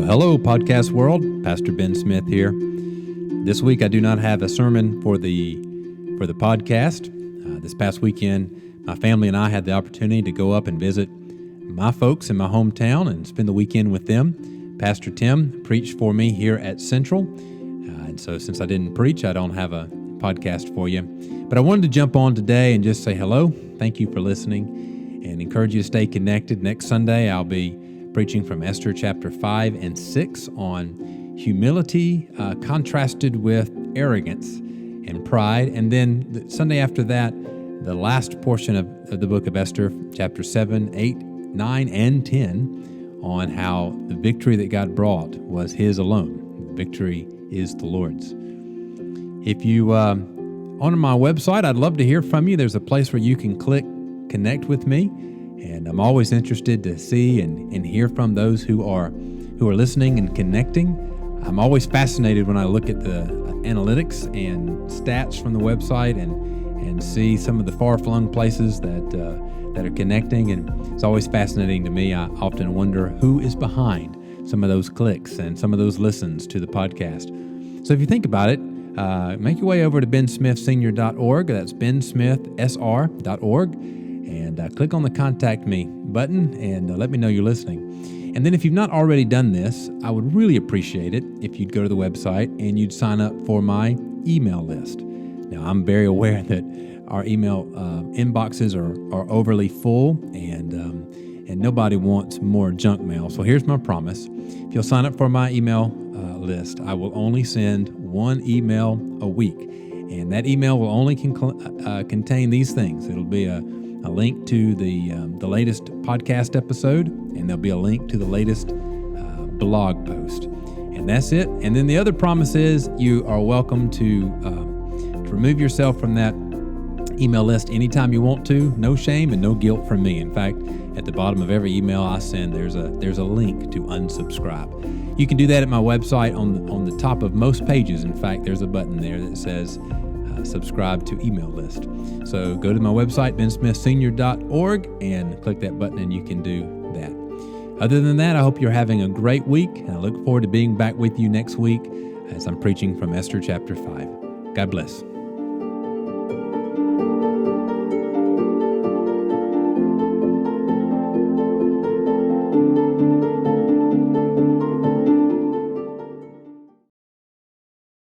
Well, hello, podcast world. Pastor Ben Smith here. This week, I do not have a sermon for the podcast. This past weekend, my family and I had the opportunity to go up and visit my folks in my hometown and spend the weekend with them. Pastor Tim preached for me here at Central, and so since I didn't preach, I don't have a podcast for you. But I wanted to jump on today and just say hello. Thank you for listening, and encourage you to stay connected. Next Sunday, I'll be preaching from Esther chapter 5 and 6 on humility contrasted with arrogance and pride. And then the Sunday after that, the last portion of the book of Esther, chapter 7, 8, 9, and 10, on how the victory that God brought was His alone. The victory is the Lord's. If you on my website, I'd love to hear from you. There's a place where you can click Connect with me. And I'm always interested to see and hear from those who are listening and connecting. I'm always fascinated when I look at the analytics and stats from the website and see some of the far-flung places that are connecting. And it's always fascinating to me. I often wonder who is behind some of those clicks and some of those listens to the podcast. So if you think about it, make your way over to bensmithsenior.org. That's bensmithsr.org. And click on the Contact Me button and let me know you're listening. And then if you've not already done this, I would really appreciate it if you'd go to the website and you'd sign up for my email list. Now, I'm very aware that our email inboxes are overly full, and nobody wants more junk mail. So here's my promise. If you'll sign up for my email list, I will only send one email a week. And that email will only contain these things. It'll be a link to the latest podcast episode, and there'll be a link to the latest blog post. And that's it. And then the other promise is you are welcome to remove yourself from that email list anytime you want to. No shame and no guilt from me. In fact, at the bottom of every email I send, there's a link to unsubscribe. You can do that at my website on the top of most pages. In fact, there's a button there that says subscribe to email list. So go to my website, bensmithsenior.org, and click that button and you can do that. Other than that, I hope you're having a great week, and I look forward to being back with you next week as I'm preaching from Esther chapter 5. God bless.